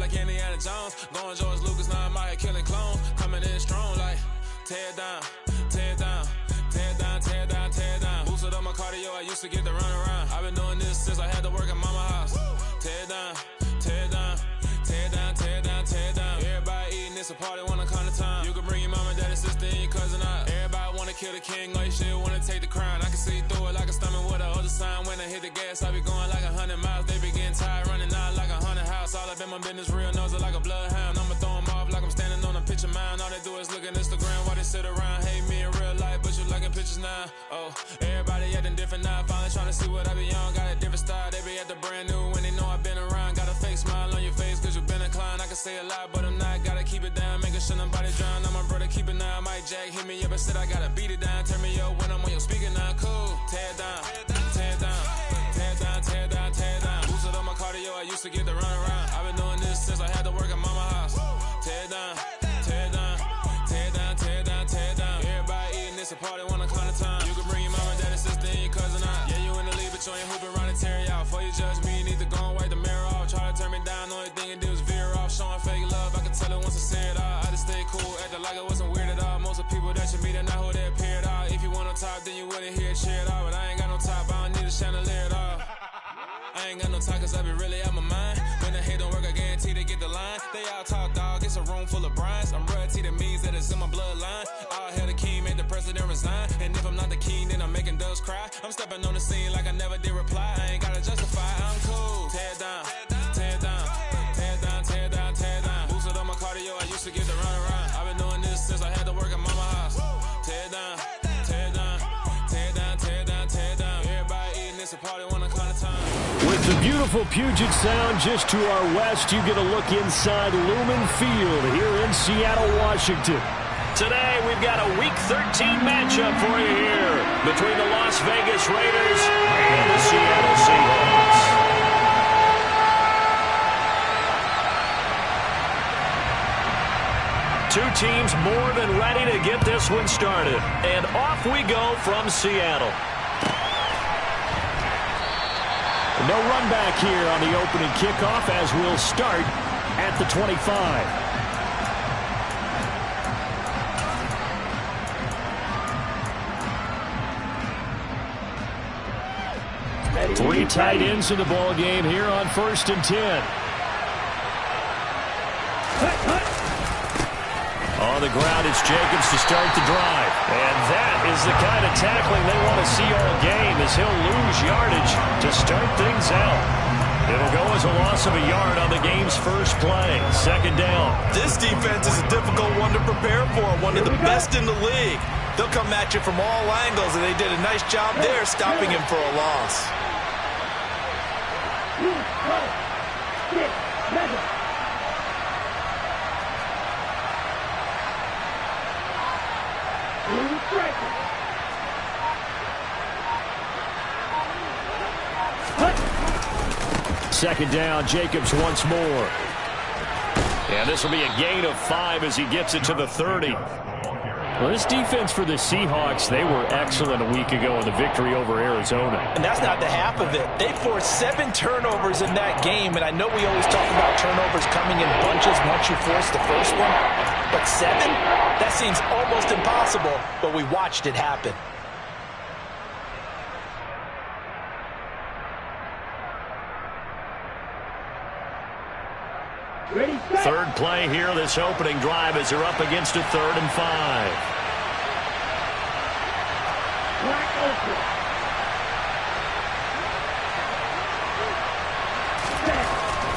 like Indiana Jones. Going George Lucas, now I'm out here killing clones. Coming in strong like tear down, tear down, tear down, tear down, tear down. Boosted up my cardio, I used to get to run around. I've been doing this since I had to work at mama house. Tear down, tear down, tear down, tear down, tear down. Everybody eating, it's a party, wanna come to time. You can bring your mama, daddy, sister, and your cousin out. Everybody wanna kill the king, or you shit wanna take the crown. I can see through it like a stomach with a other sign. When I hit the gas, I be going like 100 miles. They be getting tired, running out like a 100 house. All up in my business, real nose like a bloodhound. I'ma throw 'em off like I'm standing on a picture mound. All they do is look at Instagram while they sit around. Hate me in real life, but you liking pictures now. Oh, everybody acting different now. Finally trying to see what I be on. Got a different style, they be at the brand new when they know I've been around. Got a fake smile on your face cause you been inclined. I can say a lot, but I'm not. Gotta keep it down, making sure nobody drown. I'm my brother, keep it now. Mike Jack hit me up and said I gotta beat it down. Turn me up when I'm on your speaker now. Cool, tear down, tear down, tear down, tear down, tear down. Boosted up my cardio, I used to get to run around. I've been doing this since I had to work at mama house. Tear down, tear down, tear down, tear down, tear down. Everybody eating, it's a party, wanna come to time. You can bring your mama, daddy, sister, and your cousin out. Yeah, you in the league, but you ain't hooping around and tear you out. Before you judge me, you need to go and wipe the mirror off. Try to turn me down, only thing you do is veer off. Showing fake love, I can tell it once I say it all. I just stay cool, acting like I wasn't weird at all. Most of the people that you meet are not who they appear at all. If you want on top, then you wouldn't hear it cheer at all. But I ain't got no top, I don't need a chandelier at all. I ain't got no time cause I be really out my mind. When the hate don't work, I guarantee they get the line. They all talk dog, it's a room full of brines. I'm royalty, that means that it's in my bloodline. All hail the king, make the president resign. And if I'm not the king, then I'm making doves cry. I'm stepping on the scene like I never did reply. I ain't gotta justify, I'm cool. Tear down, tear down, tear down, tear down, tear down. Boosted up my cardio, I used to get to run around. I've been doing this since I had to work at mama house. Tear down, tear down, tear down, tear down, tear down. Everybody eating, it's a party, wanna come to time. With the beautiful Puget Sound just to our west, you get a look inside Lumen Field here in Seattle, Washington. Today, we've got a Week 13 matchup for you here between the Las Vegas Raiders and the Seattle Seahawks. Two teams more than ready to get this one started. And off we go from Seattle. No run back here on the opening kickoff as we'll start at the 25. Three tight ends in the ball game here on 1st and 10. On the ground, it's Jacobs to start the drive. And that is the kind of tackling they want to see all game as he'll lose yardage to start things out. It'll go as a loss of a yard on the game's first play. 2nd down. This defense is a difficult one to prepare for, one of the best in the league. They'll come at you from all angles, and they did a nice job there stopping him for a loss. Second down, Jacobs once more. And this will be a gain of 5 as he gets it to the 30. Well, this defense for the Seahawks, they were excellent a week ago in the victory over Arizona. And that's not the half of it. They forced 7 turnovers in that game, and I know we always talk about turnovers coming in bunches once you force the first one. But 7? That seems almost impossible, but we watched it happen. Third play here, this opening drive as they're up against a 3rd and 5.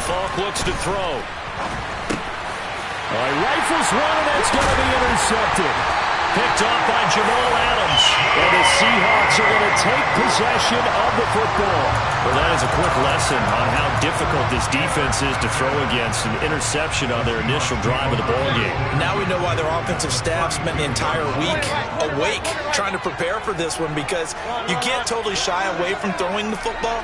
Falk looks to throw. Rifles one, and that's going to be intercepted. Picked off by Jamal Adams. And the Seahawks are going to take possession of the football. Well, that is a quick lesson on how difficult this defense is to throw against. An interception on their initial drive of the ballgame. Now we know why their offensive staff spent the entire week awake trying to prepare for this one, because you can't totally shy away from throwing the football.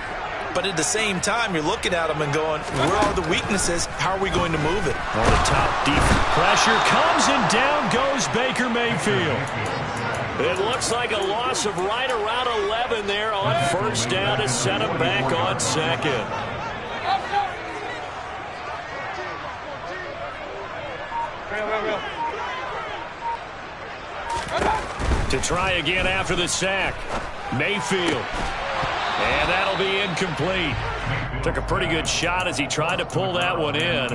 But at the same time, you're looking at them and going, where are the weaknesses? How are we going to move it? On the top defense. Pressure comes, and down goes Baker Mayfield. It looks like a loss of right around 11 there on 1st down to set him back on 2nd. To try again after the sack. Mayfield. And that'll be incomplete. Took a pretty good shot as he tried to pull that one in.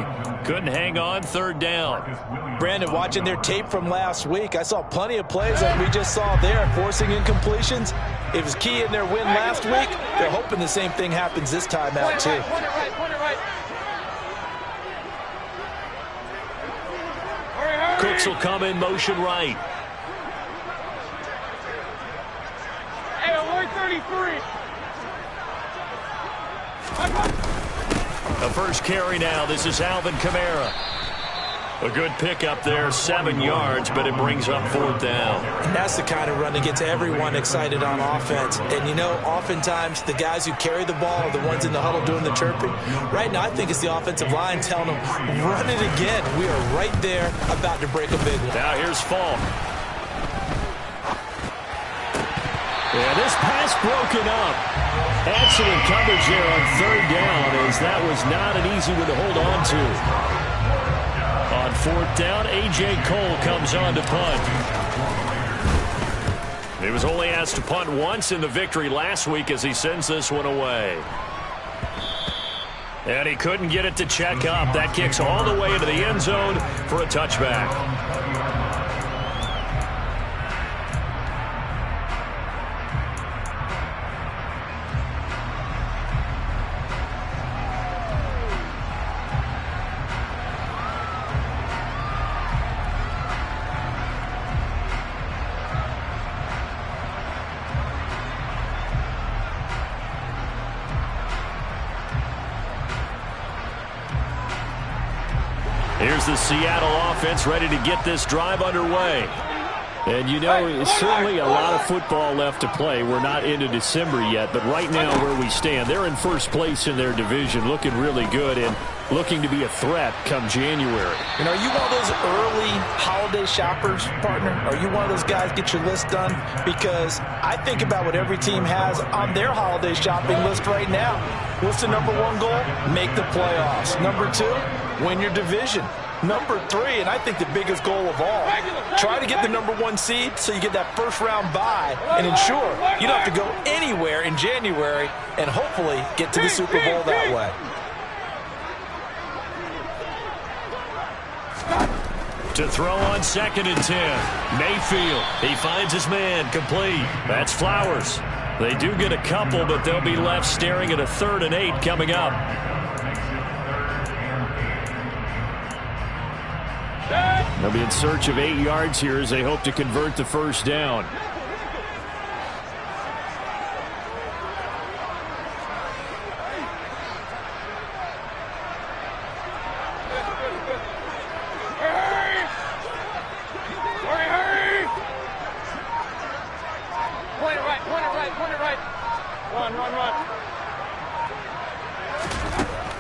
Couldn't hang on, third down. Brandon, watching their tape from last week, I saw plenty of plays like we just saw there, forcing incompletions. It was key in their win last week. They're hoping the same thing happens this time out, too. Cooks will come in motion right. The first carry now. This is Alvin Kamara. A good pickup there, 7 yards, but it brings up fourth down. And that's the kind of run that gets everyone excited on offense. And, you know, oftentimes the guys who carry the ball are the ones in the huddle doing the chirping. Right now, I think it's the offensive line telling them, run it again. We are right there about to break a big one. Now here's Falk. Yeah, this pass broken up. Excellent coverage there on third down, as that was not an easy one to hold on to. On fourth down, A.J. Cole comes on to punt. He was only asked to punt once in the victory last week as he sends this one away. And he couldn't get it to check up. That kicks all the way into the end zone for a touchback. Here's the Seattle offense ready to get this drive underway. And, you know, certainly a lot of football left to play. We're not into December yet, but right now where we stand, they're in first place in their division, looking really good and looking to be a threat come January. And are you one of those early holiday shoppers, partner? Are you one of those guys get your list done? Because I think about what every team has on their holiday shopping list right now. What's the number one goal? Make the playoffs. Number 2, win your division. Number 3, and I think the biggest goal of all, try to get the number 1 seed so you get that first round bye and ensure you don't have to go anywhere in January and hopefully get to the Super Bowl that way. To throw on 2nd and 10. Mayfield, he finds his man, complete. That's Flowers. They do get a couple, but they'll be left staring at a 3rd and 8 coming up. They'll be in search of 8 yards here as they hope to convert the first down.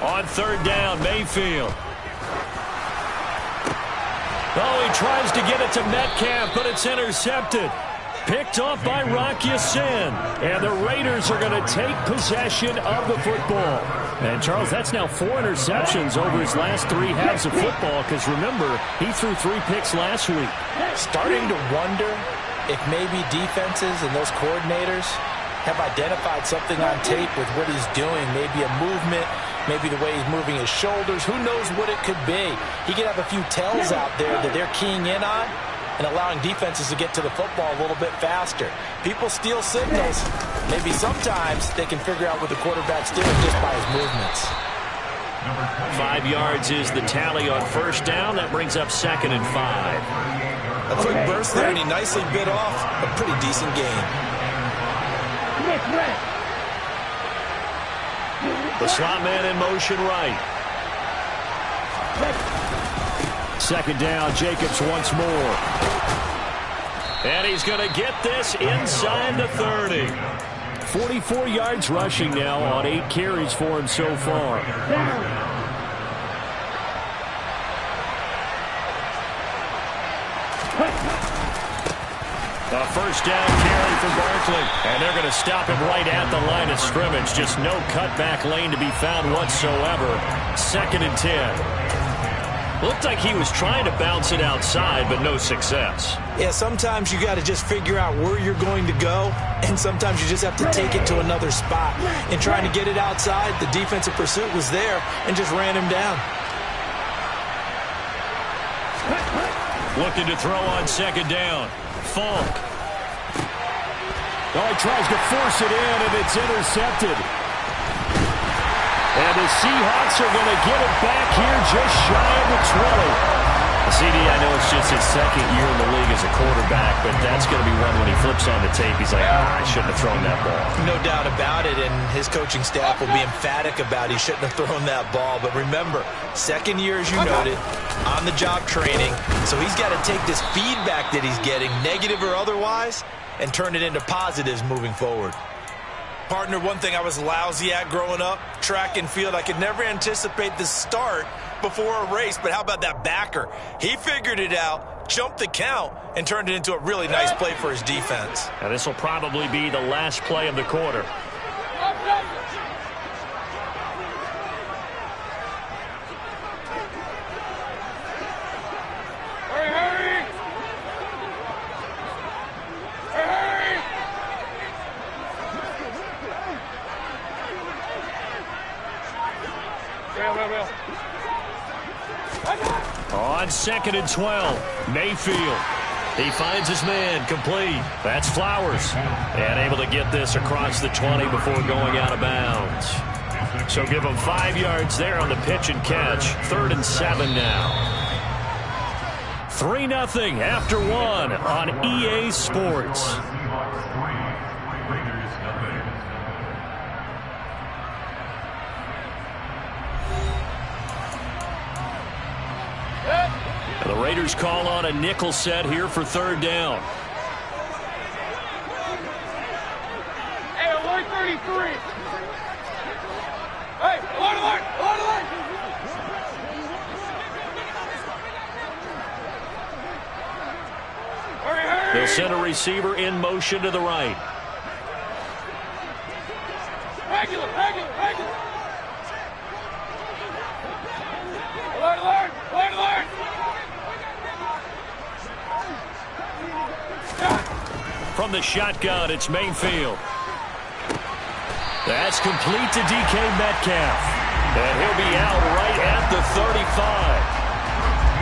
On 3rd down, Mayfield. Oh, he tries to get it to Metcalf, but it's intercepted. Picked off by Rock Ya-Sin. And the Raiders are going to take possession of the football. And, Charles, that's now 4 interceptions over his last 3 halves of football, because, remember, he threw 3 picks last week. Starting to wonder if maybe defenses and those coordinators have identified something on tape with what he's doing, maybe a movement, maybe the way he's moving his shoulders. Who knows what it could be? He could have a few tells out there that they're keying in on and allowing defenses to get to the football a little bit faster. People steal signals. Maybe sometimes they can figure out what the quarterback's doing just by his movements. 5 yards is the tally on first down. That brings up 2nd and 5. A quick burst there, and he nicely bit off a pretty decent gain. The slot man in motion right. 2nd down, Jacobs once more. And he's going to get this inside the 30. 44 yards rushing now on 8 carries for him so far. A first down carry for Barkley. And they're going to stop him right at the line of scrimmage. Just no cutback lane to be found whatsoever. 2nd and 10. Looked like he was trying to bounce it outside, but no success. Yeah, sometimes you got to just figure out where you're going to go, and sometimes you just have to take it to another spot. And trying to get it outside, the defensive pursuit was there and just ran him down. Looking to throw on second down. Falk. Oh, he tries to force it in, and it's intercepted. And the Seahawks are going to get it back here just shy of the 20. CD, I know it's just his second year in the league as a quarterback, but that's going to be one when he flips on the tape. He's like, I shouldn't have thrown that ball. No doubt about it, and his coaching staff will be emphatic about he shouldn't have thrown that ball. But remember, second year, as you noted, on-the-job training, so he's got to take this feedback that he's getting, negative or otherwise, and turn it into positives moving forward. Partner, one thing I was lousy at growing up, track and field, I could never anticipate the start before a race, but how about that backer? He figured it out, jumped the count, and turned it into a really nice play for his defense. Now this will probably be the last play of the quarter. On 2nd and 12, Mayfield. He finds his man, complete. That's Flowers. And able to get this across the 20 before going out of bounds. So give him 5 yards there on the pitch and catch. 3rd and 7 now. 3-0 after 1 on EA Sports. The Raiders call on a nickel set here for 3rd down. Hey, alert 33. Hey, alert, alert, alert, alert. Hurry, hurry. They'll send a receiver in motion to the right. Regular, regular, regular. Alert, alert, alert, alert. From the shotgun, it's Mayfield. That's complete to DK Metcalf. And he'll be out right at the 35.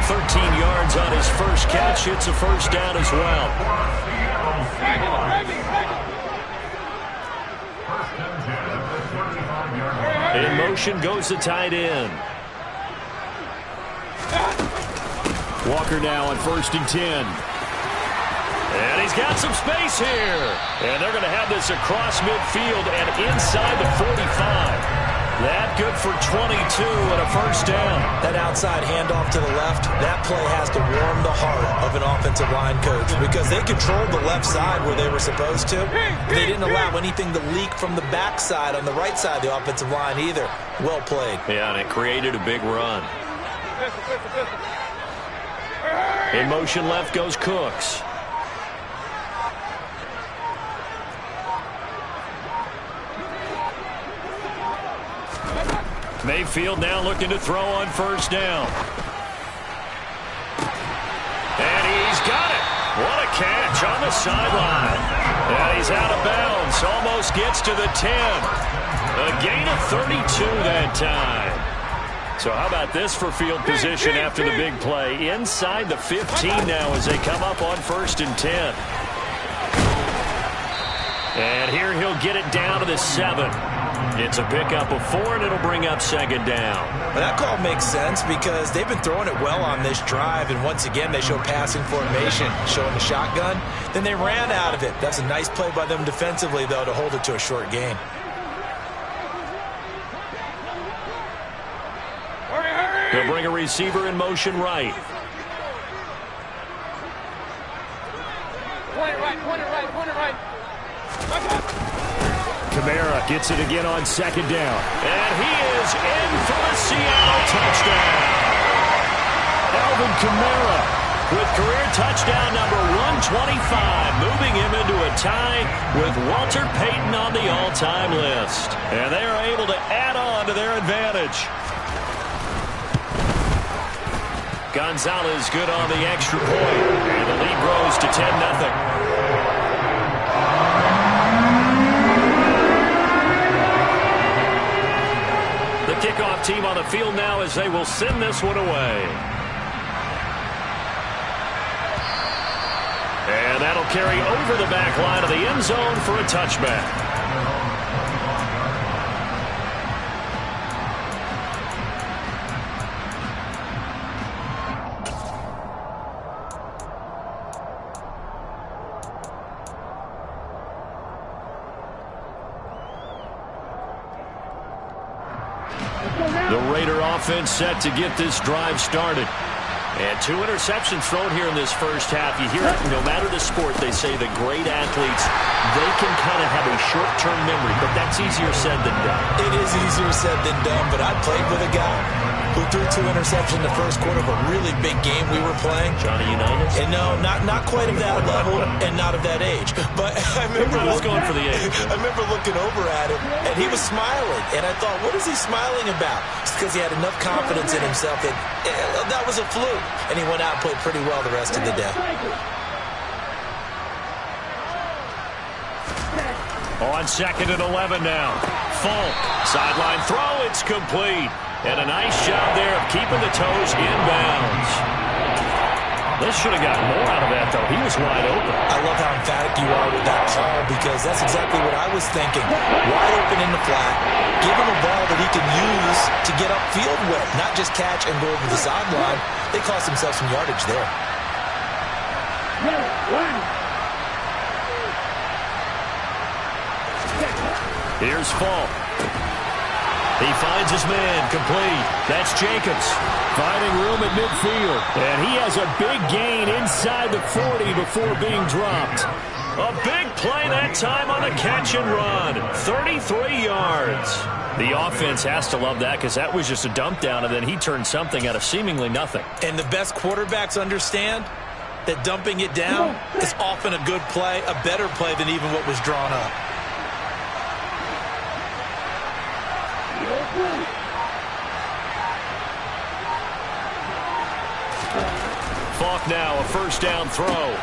13 yards on his first catch. It's a first down as well. In motion goes the tight end. Walker now on 1st and 10. And he's got some space here. And they're going to have this across midfield and inside the 45. That good for 22 and a first down. That outside handoff to the left, that play has to warm the heart of an offensive line coach because they controlled the left side where they were supposed to. They didn't allow anything to leak from the backside on the right side of the offensive line either. Well played. Yeah, and it created a big run. In motion left goes Cooks. Mayfield now looking to throw on 1st down. And he's got it. What a catch on the sideline. And he's out of bounds. Almost gets to the 10. A gain of 32 that time. So how about this for field position after the big play? Inside the 15 now as they come up on 1st and 10. And here he'll get it down to the 7. It's a pickup of 4, and it'll bring up 2nd down. Well, that call makes sense because they've been throwing it well on this drive, and once again they show passing formation, showing the shotgun. Then they ran out of it. That's a nice play by them defensively, though, to hold it to a short gain. They'll bring a receiver in motion right. Point it right, point it right, point it right. Kamara gets it again on 2nd down. And he is in for the Seattle touchdown. Alvin Kamara with career touchdown number 125, moving him into a tie with Walter Payton on the all-time list. And they are able to add on to their advantage. Gonzalez good on the extra point. And the lead grows to 10-0. The kickoff team on the field now as they will send this one away. And that'll carry over the back line of the end zone for a touchback. The Raider offense set to get this drive started. And 2 interceptions thrown here in this first half. You hear it, no matter the sport, they say the great athletes, they can kind of have a short-term memory, but that's easier said than done. It is easier said than done, but I played with a guy who threw 2 interceptions in the first quarter of a really big game we were playing. Johnny Unitas? And no, not quite of that level and not of that age. But I remember going for the age. I remember looking over at him, and he was smiling. And I thought, what is he smiling about? It's because he had enough confidence in himself that that was a fluke. And he went out and played pretty well the rest of the day. On 2nd and 11 now. Falk, sideline throw, it's complete. And a nice job there of keeping the toes in bounds. This should have gotten more out of that, though. He was wide open. I love how emphatic you are with that call because that's exactly what I was thinking. Wide open in the flat. Give him a ball that he can use to get upfield with, not just catch and go over the sideline. They cost themselves some yardage there. Here's Falk. He finds his man, complete. That's Jacobs. Finding room at midfield. And he has a big gain inside the 40 before being dropped. A big play that time on the catch and run. 33 yards. The offense has to love that because that was just a dump down, and then he turned something out of seemingly nothing. And the best quarterbacks understand that dumping it down is often a good play, a better play than even what was drawn up. Falk now, a first down throw.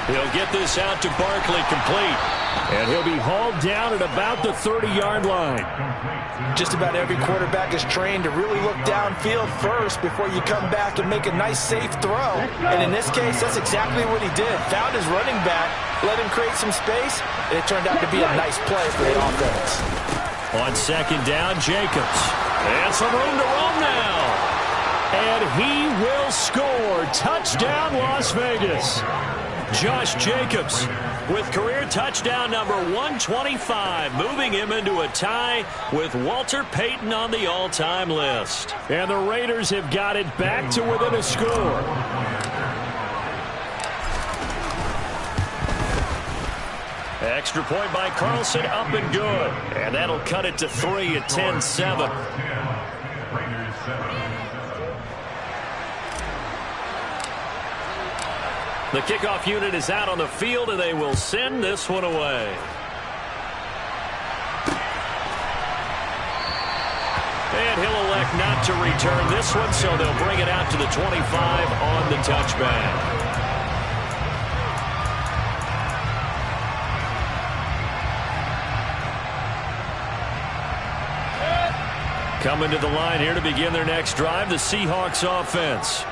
He'll get this out to Barkley, complete. And he'll be hauled down at about the 30-yard line. Just about every quarterback is trained to really look downfield first before you come back and make a nice, safe throw. And in this case, that's exactly what he did. Found his running back, let him create some space, and it turned out to be a nice play for the offense. On 2nd down, Jacobs. And some room to roam now. And he will score. Touchdown, Las Vegas. Josh Jacobs with career touchdown number 125, moving him into a tie with Walter Payton on the all-time list. And the Raiders have got it back to within a score. Extra point by Carlson, up and good. And that'll cut it to 3 at 10-7. The kickoff unit is out on the field, and they will send this one away. And he'll elect not to return this one, so they'll bring it out to the 25 on the touchback. Coming to the line here to begin their next drive, the Seahawks offense.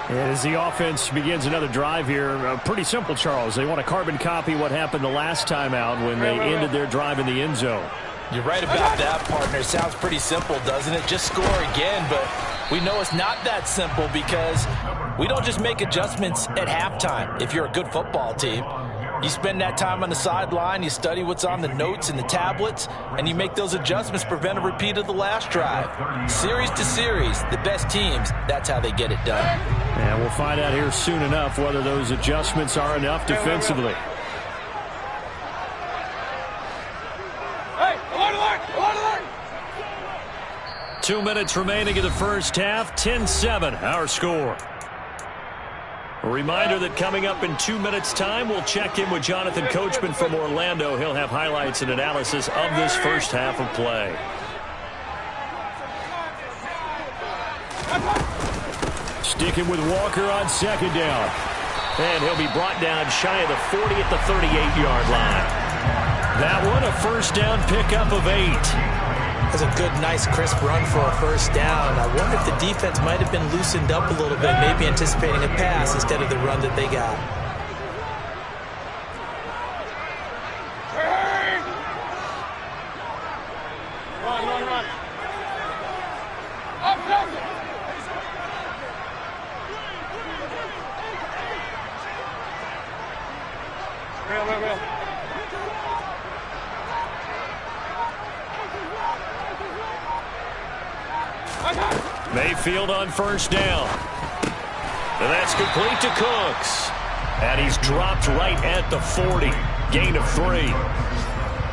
And as the offense begins another drive here, pretty simple, Charles. They want to carbon copy what happened the last time out when they ended their drive in the end zone. You're right about that, partner. Sounds pretty simple, doesn't it? Just score again, but we know it's not that simple because we don't just make adjustments at halftime. If you're a good football team, you spend that time on the sideline, you study what's on the notes and the tablets, and you make those adjustments to prevent a repeat of the last drive. Series to series, the best teams, that's how they get it done. And we'll find out here soon enough whether those adjustments are enough defensively. Hey, alert! 2 minutes remaining in the first half, 10-7, our score. A reminder that coming up in 2 minutes' time, we'll check in with Jonathan Coachman from Orlando. He'll have highlights and analysis of this first half of play. Sticking with Walker on second down. And he'll be brought down shy of the 40 at the 38-yard line. That one, a first down pickup of 8. That's a good, nice, crisp run for a first down. I wonder if the defense might have been loosened up a little bit, maybe anticipating a pass instead of the run that they got. Run. Up, up. Real. Mayfield on first down. And that's complete to Cooks. And he's dropped right at the 40. Gain of 3.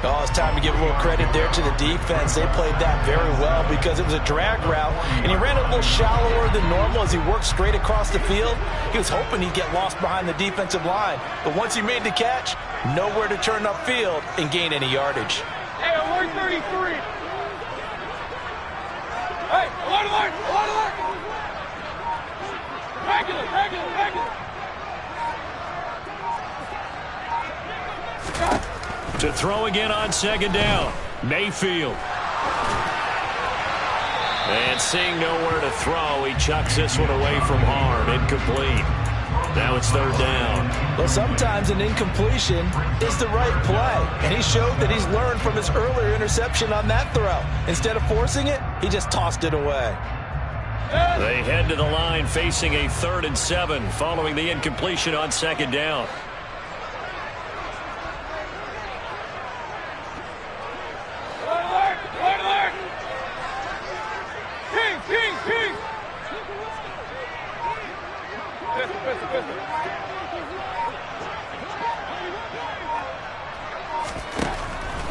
Oh, it's time to give a little credit there to the defense. They played that very well because it was a drag route, and he ran a little shallower than normal as he worked straight across the field. He was hoping he'd get lost behind the defensive line, but once he made the catch, nowhere to turn upfield and gain any yardage. Hey, alert 33. Hey, alert. Regular. To throw again on second down. Mayfield. And seeing nowhere to throw, he chucks this one away from harm. Incomplete. Now it's third down. Well, sometimes an incompletion is the right play, and he showed that he's learned from his earlier interception on that throw. Instead of forcing it, he just tossed it away. They head to the line facing a 3rd and 7 following the incompletion on second down. Alert. King. Pistol.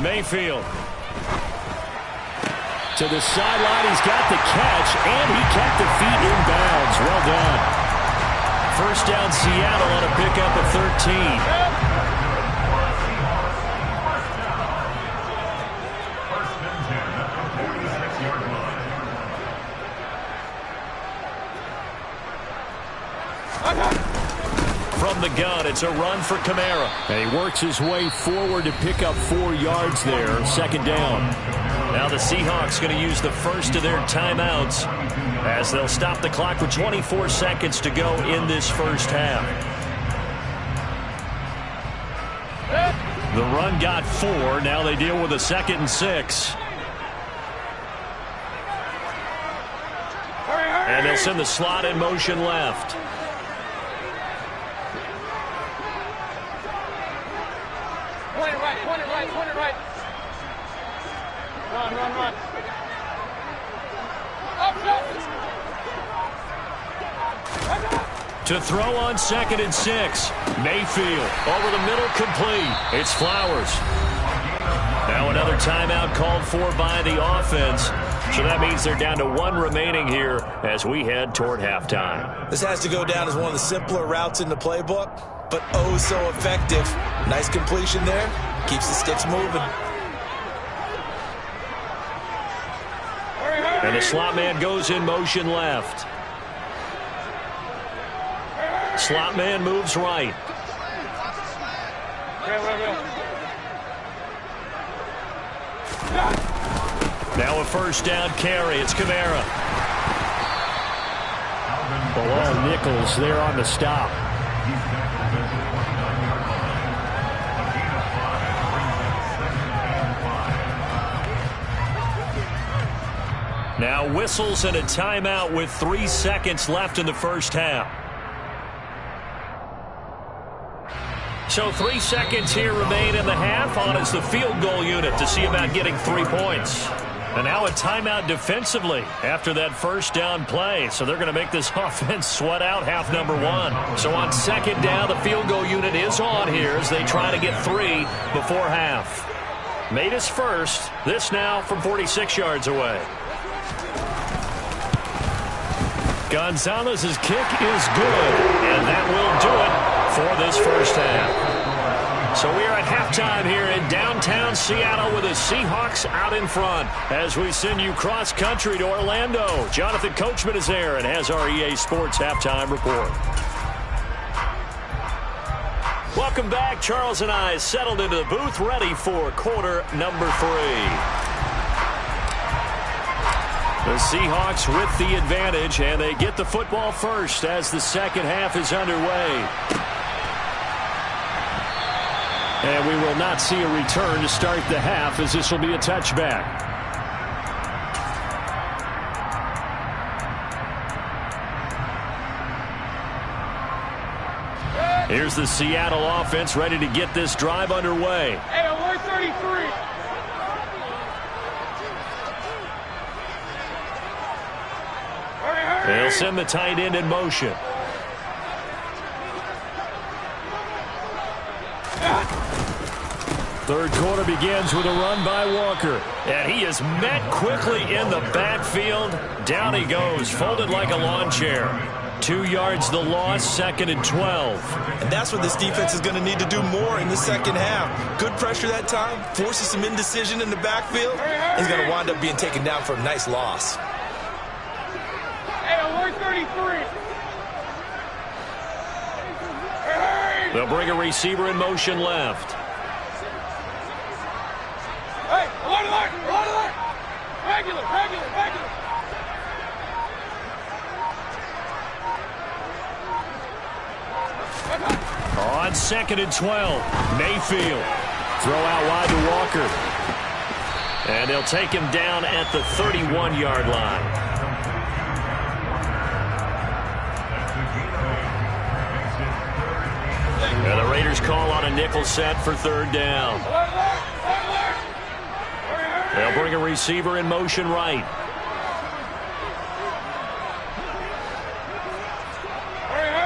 Mayfield. To the sideline, he's got the catch, and he kept the feet in bounds. Well done. First down, Seattle on a pickup of 13. From the gun, it's a run for Kamara. And he works his way forward to pick up 4 yards there. Second down. Now the Seahawks going to use the first of their timeouts as they'll stop the clock with 24 seconds to go in this first half. The run got 4. Now they deal with a 2nd and 6. And they'll send the slot in motion left. Point it right. Run. To throw on 2nd and 6. Mayfield over the middle, complete. It's Flowers. Now another timeout called for by the offense. So that means they're down to 1 remaining here as we head toward halftime. This has to go down as one of the simpler routes in the playbook, but oh so effective. Nice completion there. Keeps the sticks moving. And the slot man goes in motion left. Slot man moves right. Now a first down carry. It's Kamara. Below Nichols there on the stop. Now whistles and a timeout with 3 seconds left in the first half. So 3 seconds here remain in the half. On is the field goal unit to see about getting 3 points. And now a timeout defensively after that first down play. So they're going to make this offense sweat out half number 1. So on second down, the field goal unit is on here as they try to get 3 before half. Made his first. This now from 46 yards away. Gonzalez's kick is good, and that will do it for this first half. So we are at halftime here in downtown Seattle with the Seahawks out in front. As we send you cross-country to Orlando, Jonathan Coachman is there and has our EA Sports halftime report. Welcome back. Charles and I settled into the booth, ready for quarter number 3. The Seahawks with the advantage, and they get the football first as the second half is underway. And we will not see a return to start the half, as this will be a touchback. Here's the Seattle offense ready to get this drive underway. Hey, alert 33. They'll send the tight end in motion. Third quarter begins with a run by Walker. And he is met quickly in the backfield. Down he goes, folded like a lawn chair. 2 yards the loss, 2nd and 12. And that's what this defense is going to need to do more in the second half. Good pressure that time, forces some indecision in the backfield. He's going to wind up being taken down for a nice loss. Hey, alert 33. They'll bring a receiver in motion left. Hey, alert, alert, alert, alert. Regular. On 2nd and 12, Mayfield. Throw out wide to Walker. And they'll take him down at the 31-yard line. And the Raiders call on a nickel set for 3rd down. They'll bring a receiver in motion right.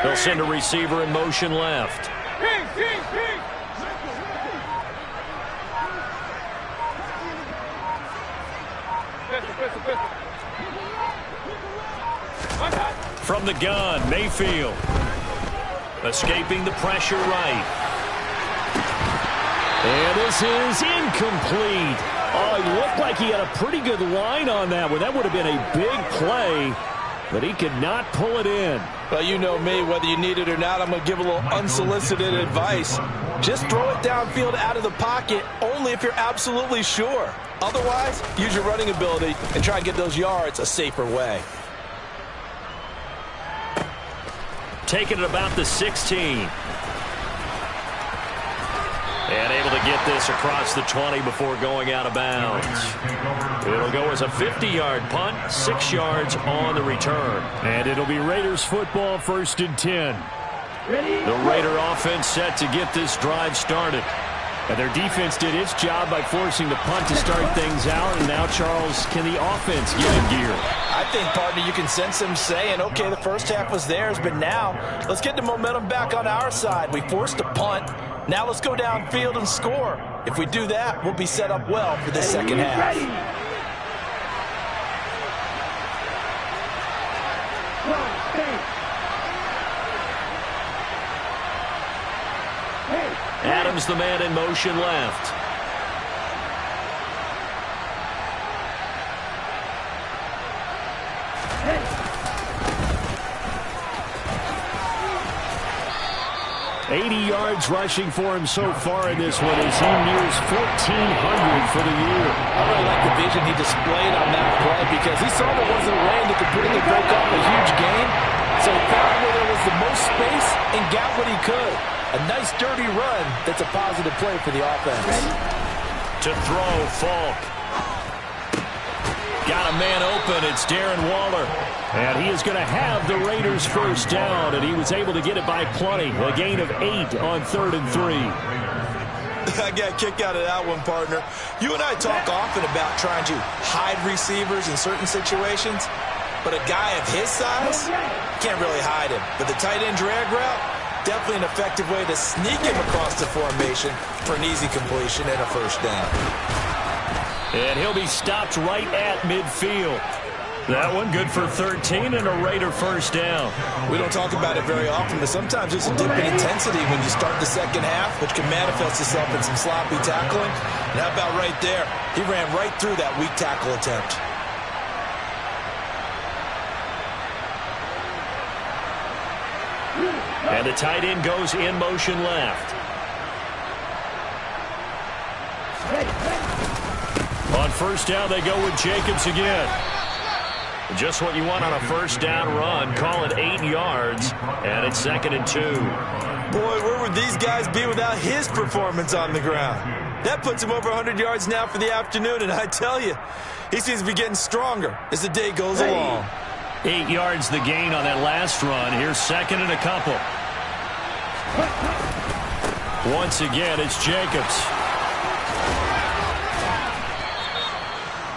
They'll send a receiver in motion left. King. Pistol. From the gun, Mayfield. Escaping the pressure right. And this is incomplete. Oh, he looked like he had a pretty good line on that one. That would have been a big play, but he could not pull it in. Well, you know me, whether you need it or not, I'm going to give a little unsolicited advice. Just throw it downfield out of the pocket only if you're absolutely sure. Otherwise, use your running ability and try and get those yards a safer way. Taking it about the 16. And able to get this across the 20 before going out of bounds. It'll go as a 50-yard punt, 6 yards on the return. And it'll be Raiders football, 1st and 10. The Raider offense set to get this drive started. And their defense did its job by forcing the punt to start things out. And now, Charles, can the offense get in gear? I think, partner, you can sense them saying, okay, the first half was theirs, but now let's get the momentum back on our side. We forced a punt. Now let's go downfield and score. If we do that, we'll be set up well for the second half. Adams, the man in motion left. Yards rushing for him so far in this one as he nears 1,400 for the year. I really like the vision he displayed on that play because he saw there wasn't a lane that could really break up a huge gain. So he found where there was the most space and got what he could. A nice dirty run that's a positive play for the offense. To throw, Falk. Got a man open. It's Darren Waller. And he is going to have the Raiders first down, and he was able to get it by plenty. A gain of 8 on 3rd and 3. I got a kick out of that one, partner. You and I talk often about trying to hide receivers in certain situations, but a guy of his size can't really hide him. But the tight end drag route, definitely an effective way to sneak him across the formation for an easy completion and a first down. And he'll be stopped right at midfield. That one good for 13 and a Raider first down. We don't talk about it very often, but sometimes there's a dip in intensity when you start the second half, which can manifest itself in some sloppy tackling. And how about right there? He ran right through that weak tackle attempt. And the tight end goes in motion left. On first down, they go with Jacobs again. Just what you want on a first down run. Call it 8 yards, and it's 2nd and 2. Boy, where would these guys be without his performance on the ground? That puts him over 100 yards now for the afternoon, and I tell you, he seems to be getting stronger as the day goes along. 8 yards the gain on that last run. Here's 2nd and a couple. Once again, it's Jacobs.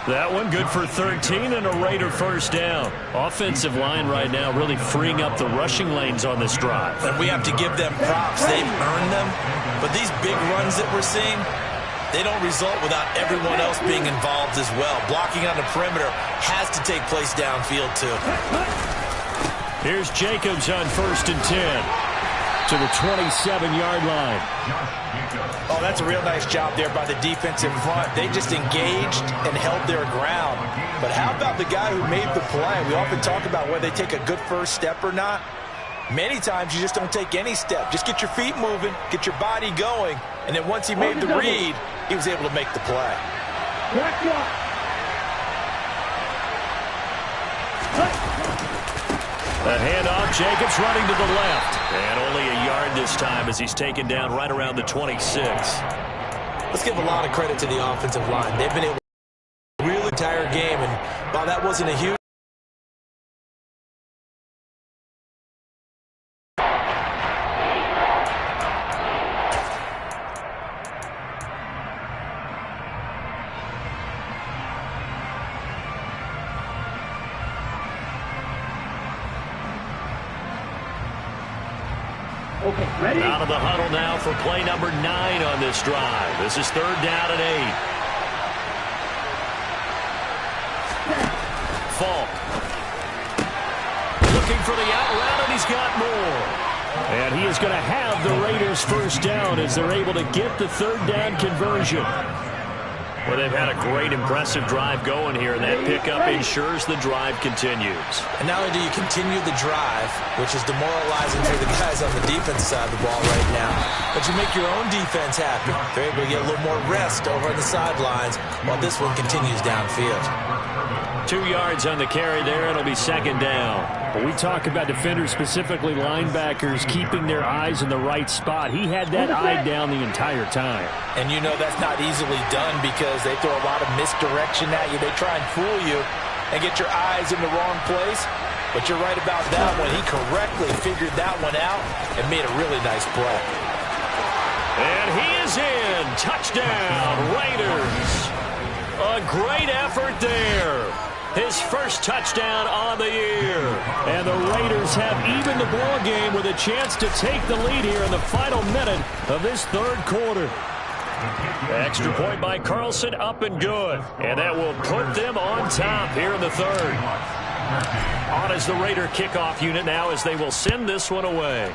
That one good for 13 and a Raider first down. Offensive line right now really freeing up the rushing lanes on this drive. And we have to give them props. They've earned them. But these big runs that we're seeing, they don't result without everyone else being involved as well. Blocking on the perimeter has to take place downfield too. Here's Jacobs on 1st and 10 to the 27-yard line. Oh, that's a real nice job there by the defensive front. They just engaged and held their ground. But how about the guy who made the play? We often talk about whether they take a good first step or not. Many times you just don't take any step. Just get your feet moving, get your body going, and then once he made the read, he was able to make the play. A handoff, Jacobs running to the left. And only a yard this time as he's taken down right around the 26. Let's give a lot of credit to the offensive line. They've been able to really entire game, and while that wasn't a huge out of the huddle now for play number 9 on this drive. This is 3rd down and 8. Falk. Looking for the out route, and he's got more. And he is going to have the Raiders first down as they're able to get the 3rd down conversion. Well, they've had a great, impressive drive going here, and that pickup ensures the drive continues. And not only do you continue the drive, which is demoralizing for the guys on the defense side of the ball right now, but you make your own defense happy. They're able to get a little more rest over on the sidelines while this one continues downfield. 2 yards on the carry there. It'll be 2nd down. But we talk about defenders, specifically linebackers, keeping their eyes in the right spot. He had that eye down the entire time. And you know that's not easily done because they throw a lot of misdirection at you. They try and fool you and get your eyes in the wrong place. But you're right about that one. He correctly figured that one out and made a really nice play. And he is in. Touchdown, Raiders. A great effort there. His first touchdown on the year. And the Raiders have evened the ball game with a chance to take the lead here in the final minute of this 3rd quarter. Extra point by Carlson, up and good. And that will put them on top here in the 3rd. On is the Raider kickoff unit now as they will send this one away.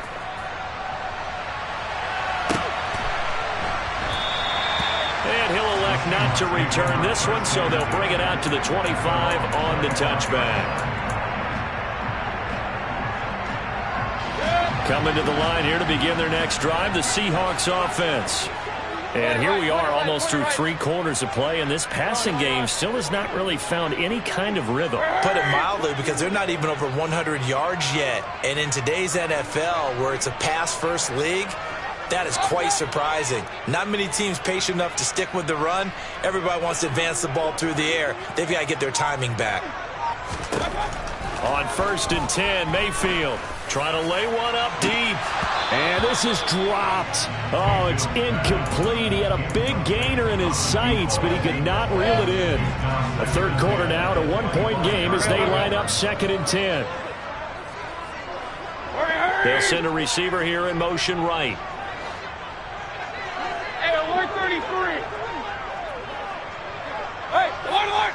And he'll elect not to return this one, so they'll bring it out to the 25 on the touchback. Coming to the line here to begin their next drive, the Seahawks offense. And here we are almost through 3 quarters of play, and this passing game still has not really found any kind of rhythm. Put it mildly, because they're not even over 100 yards yet. And in today's NFL, where it's a pass-first league, that is quite surprising. Not many teams patient enough to stick with the run. Everybody wants to advance the ball through the air. They've got to get their timing back. On 1st and 10, Mayfield trying to lay one up deep. And this is dropped. Oh, it's incomplete. He had a big gainer in his sights, but he could not reel it in. A 3rd quarter now, a 1-point game as they line up 2nd and 10. They'll send a receiver here in motion right. Hey, 133. Hey, line.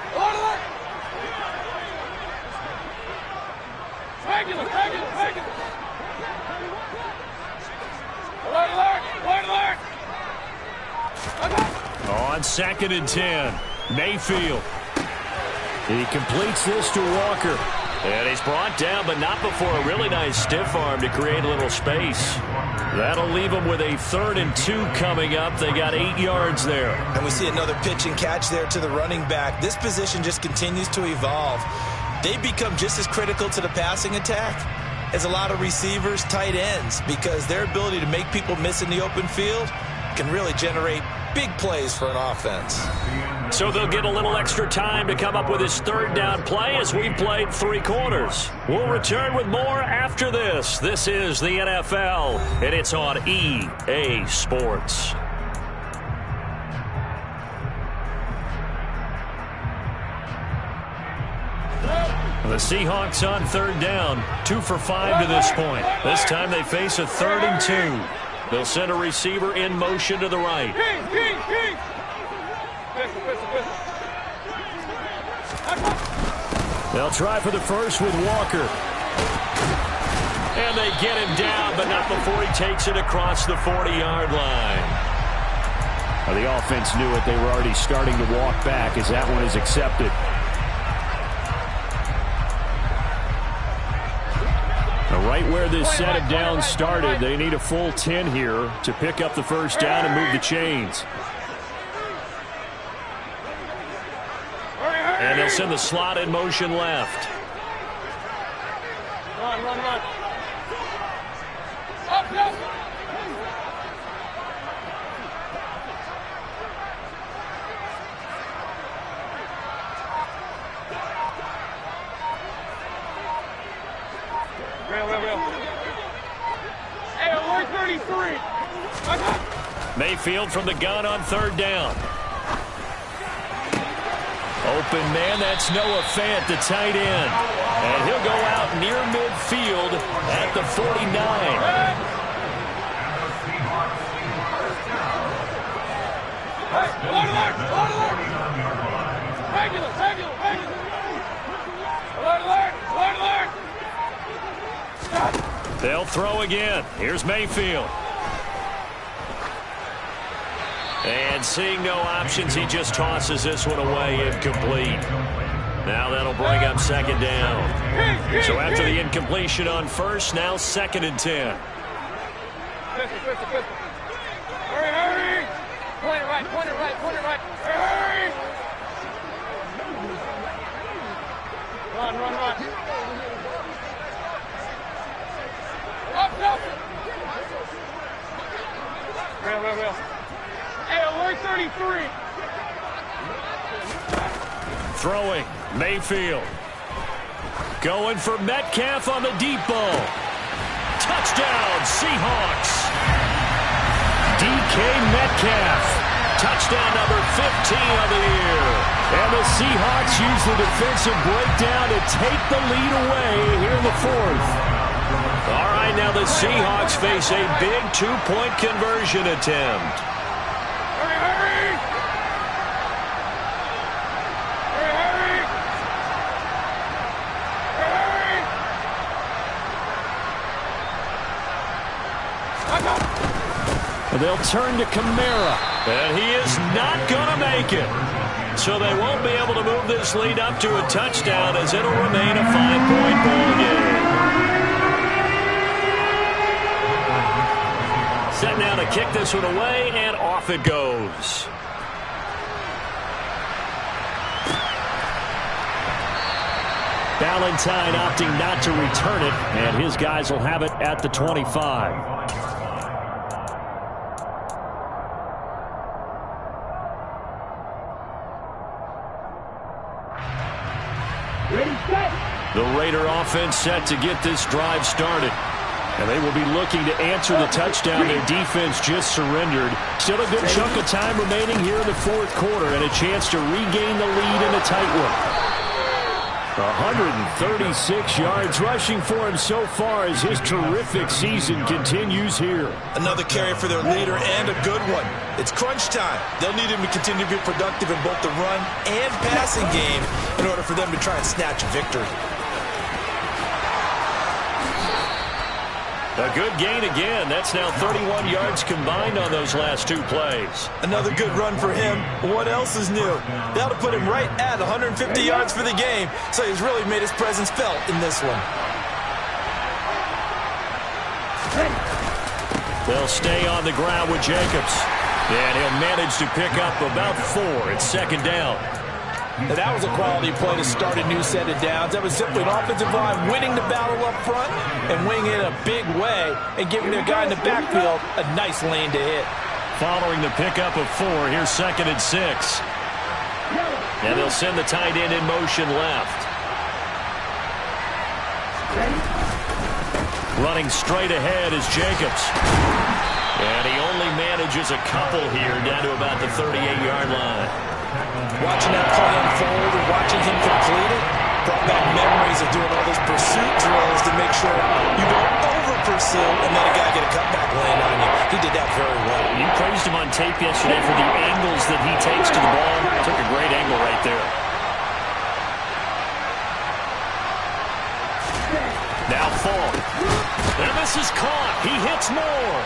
On 2nd and 10, Mayfield. He completes this to Walker. And he's brought down, but not before a really nice stiff arm to create a little space. That'll leave them with a 3rd and 2 coming up. They got 8 yards there. And we see another pitch and catch there to the running back. This position just continues to evolve. They become just as critical to the passing attack as a lot of receivers, tight ends, because their ability to make people miss in the open field can really generate big plays for an offense. So they'll get a little extra time to come up with his 3rd down play as we've played 3 quarters. We'll return with more after this. This is the NFL, and it's on EA Sports. The Seahawks on 3rd down, 2 for 5 to this point. This time they face a 3rd and 2. They'll send a receiver in motion to the right. They'll try for the first with Walker. And they get him down, but not before he takes it across the 40-yard line. Well, the offense knew it. They were already starting to walk back as that one is accepted. Right where this set of downs started, they need a full 10 here to pick up the first down and move the chains. And they'll send the slot in motion left. Run, run, run. Up, up. Hey, 133. Mayfield from the gun on 3rd down. Open man, that's Noah Fant, the tight end. And he'll go out near midfield at the 49. They'll throw again. Here's Mayfield. And seeing no options, he just tosses this one away, incomplete. Now that'll bring up 2nd down. So after the incompletion on 1st, now 2nd and 10. Hurry, hurry! Point it right, point it right, point it right. Hurry! Run, run, run. Up, up! Real, real, real. Hey, alert 33. Throwing, Mayfield. Going for Metcalf on the deep ball. Touchdown, Seahawks. DK Metcalf. Touchdown number 15 on the year. And the Seahawks use the defensive breakdown to take the lead away here in the 4th. All right, now the Seahawks face a big 2-point conversion attempt. Hurry, hurry! Hurry, hurry! Hurry! They'll turn to Kamara, and he is not going to make it. So they won't be able to move this lead up to a touchdown as it'll remain a 5-point ball game. Set now to kick this one away, and off it goes. Valentine opting not to return it, and his guys will have it at the 25. The Raider offense set to get this drive started. And they will be looking to answer the touchdown their defense just surrendered. Still a good chunk of time remaining here in the 4th quarter and a chance to regain the lead in a tight one. 136 yards rushing for him so far as his terrific season continues here. Another carry for their leader and a good one. It's crunch time. They'll need him to continue to be productive in both the run and passing game in order for them to try and snatch a victory. A good gain again. That's now 31 yards combined on those last two plays. Another good run for him. What else is new? That'll put him right at 150 yards for the game, so he's really made his presence felt in this one. They'll stay on the ground with Jacobs. And he'll manage to pick up about 4. It's second down. And that was a quality play to start a new set of downs. That was simply an offensive line winning the battle up front and winning it in a big way and giving their guy in the backfield a nice lane to hit. Following the pickup of 4, here's second and 6. And they'll send the tight end in motion left. Running straight ahead is Jacobs. And he only manages a couple here down to about the 38-yard line. Watching that play unfold and watching him complete it brought back memories of doing all those pursuit drills to make sure you don't over-pursue and then a guy get a cutback land on you. He did that very well. You praised him on tape yesterday for the angles that he takes to the ball. Took a great angle right there. Now Falk. And this is caught. He hits more.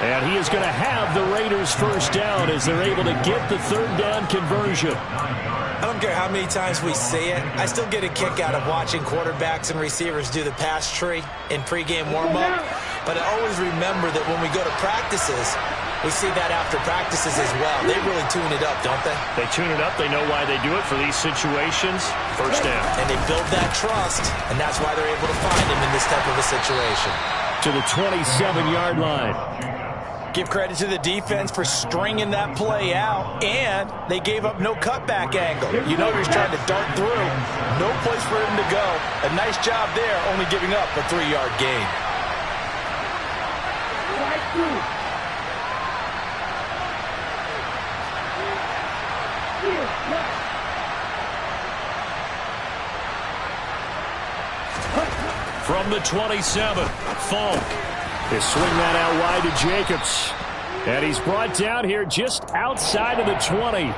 And he is going to have the Raiders first down as they're able to get the third down conversion. I don't care how many times we say it. I still get a kick out of watching quarterbacks and receivers do the pass tree in pregame warm-up. But I always remember that when we go to practices, we see that after practices as well. They really tune it up, don't they? They tune it up. They know why they do it for these situations. First down. And they build that trust, and that's why they're able to find him in this type of a situation. To the 27-yard line. Give credit to the defense for stringing that play out, and they gave up no cutback angle. You know he was trying to dart through. No place for him to go. A nice job there, only giving up a 3-yard gain. From the 27, Falk. They swing that out wide to Jacobs. And he's brought down here just outside of the 20.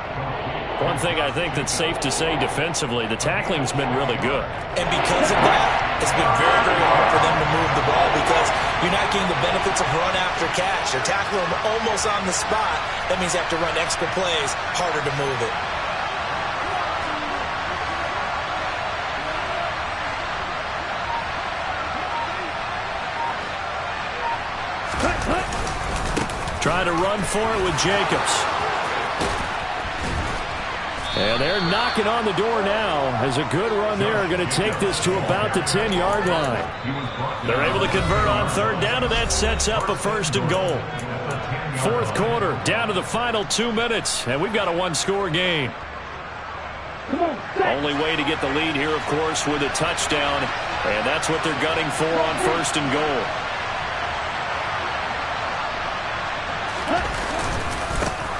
One thing I think that's safe to say defensively, the tackling's been really good. And because of that, it's been very, very hard for them to move the ball because you're not getting the benefits of run after catch. They're tackling them almost on the spot. That means they have to run extra plays, harder to move it. Trying to run for it with Jacobs. And they're knocking on the door now as a good run there are going to take this to about the 10-yard line. They're able to convert on third down, and that sets up a first and goal. Fourth quarter, down to the final 2 minutes, and we've got a one-score game. Only way to get the lead here, of course, with a touchdown, and that's what they're gunning for on first and goal.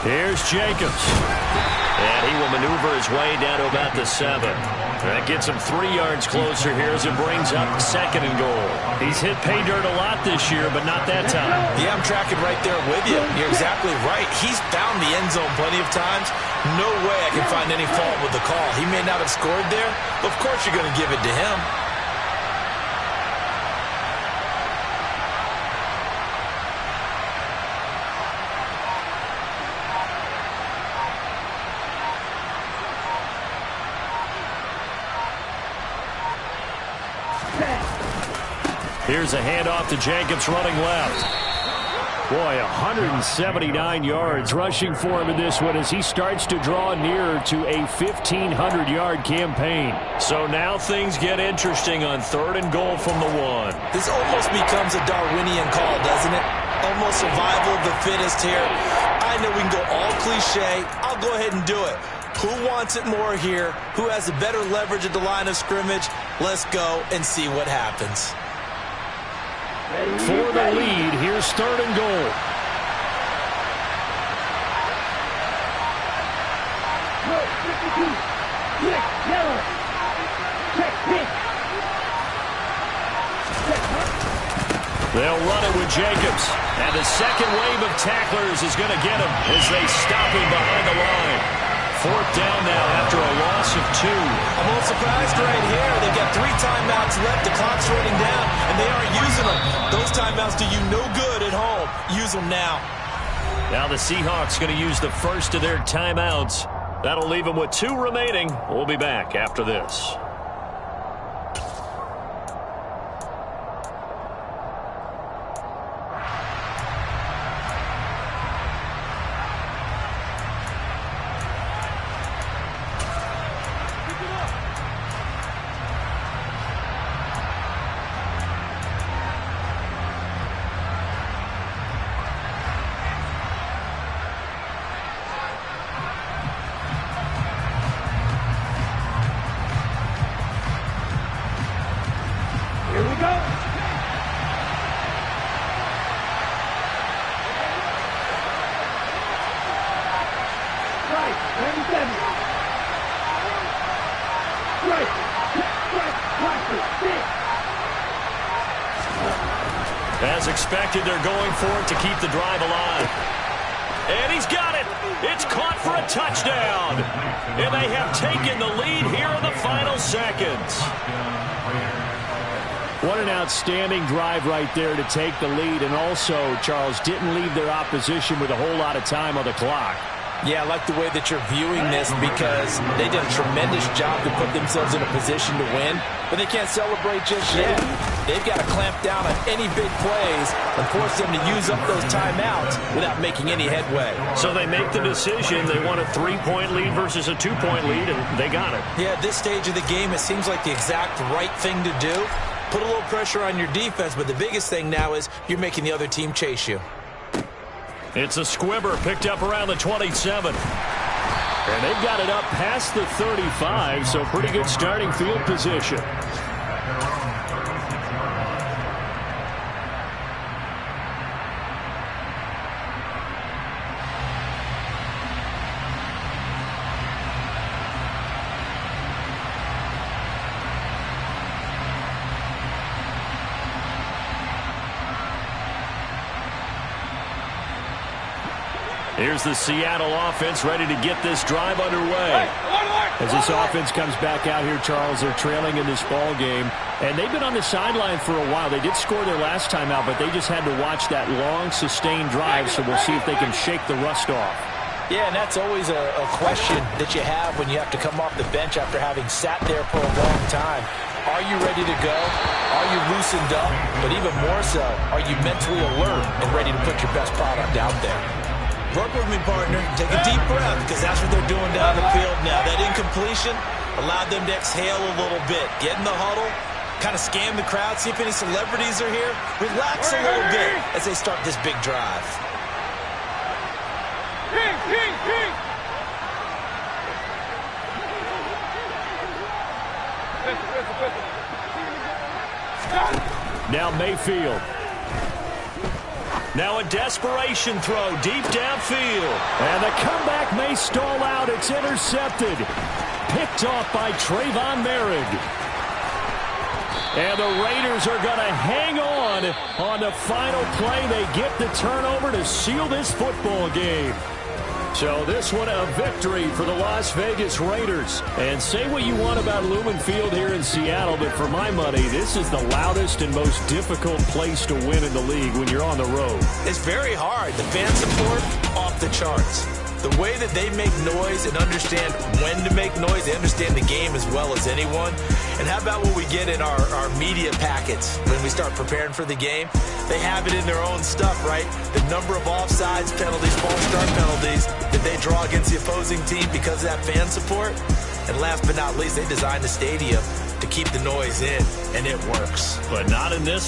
Here's Jacobs. And he will maneuver his way down to about the 7. That gets him 3 yards closer here as it brings up second and goal. He's hit pay dirt a lot this year, but not that time. Yeah, I'm tracking right there with you. You're exactly right. He's found the end zone plenty of times. No way I can find any fault with the call. He may not have scored there, but of course you're going to give it to him. Here's a handoff to Jacobs running left. Boy, 179 yards rushing for him in this one as he starts to draw nearer to a 1,500-yard campaign. So now things get interesting on third and goal from the 1. This almost becomes a Darwinian call, doesn't it? Almost survival of the fittest here. I know we can go all cliche. I'll go ahead and do it. Who wants it more here? Who has the better leverage at the line of scrimmage? Let's go and see what happens. For the lead, here's third and goal. They'll run it with Jacobs. And the second wave of tacklers is going to get him as they stop him behind the line. 4th down now after a loss of 2. I'm a little surprised right here. They've got 3 timeouts left. The clock's running down, and they aren't using them. Those timeouts do you no good at home. Use them now. Now the Seahawks going to use the first of their timeouts. That'll leave them with 2 remaining. We'll be back after this. As expected, they're going for it to keep the drive alive. And he's got it. It's caught for a touchdown. And they have taken the lead here in the final seconds. What an outstanding drive right there to take the lead. And also, Charles, didn't leave their opposition with a whole lot of time on the clock. Yeah, I like the way that you're viewing this because they did a tremendous job to put themselves in a position to win, but they can't celebrate just yet. They've got to clamp down on any big plays and force them to use up those timeouts without making any headway. So they make the decision. They want a 3-point lead versus a 2-point lead, and they got it. Yeah, at this stage of the game, it seems like the exact right thing to do. Put a little pressure on your defense, but the biggest thing now is you're making the other team chase you. It's a squibber picked up around the 27. And they've got it up past the 35, so pretty good starting field position. Here's the Seattle offense ready to get this drive underway. As this offense comes back out here, Charles, they're trailing in this ball game. And they've been on the sideline for a while. They did score their last time out, but they just had to watch that long, sustained drive, so we'll see if they can shake the rust off. Yeah, and that's always a question that you have when you have to come off the bench after having sat there for a long time. Are you ready to go? Are you loosened up? But even more so, are you mentally alert and ready to put your best product out there? Work with me, partner. Take a deep breath because that's what they're doing down the field now. That incompletion allowed them to exhale a little bit. Get in the huddle, kind of scan the crowd, see if any celebrities are here. Relax a little bit as they start this big drive. Now Mayfield. Now a desperation throw deep downfield. And the comeback may stall out. It's intercepted. Picked off by Trayvon Merritt. And the Raiders are going to hang on the final play. They get the turnover to seal this football game. So this one a victory for the Las Vegas Raiders. And say what you want about Lumen Field here in Seattle, but for my money, this is the loudest and most difficult place to win in the league when you're on the road. It's very hard. The fan support, off the charts. The way that they make noise and understand when to make noise, they understand the game as well as anyone. And how about what we get in our media packets when we start preparing for the game? They have it in their own stuff, right? The number of offsides penalties, false start penalties that they draw against the opposing team because of that fan support. And last but not least, they designed the stadium to keep the noise in, and it works. But not in this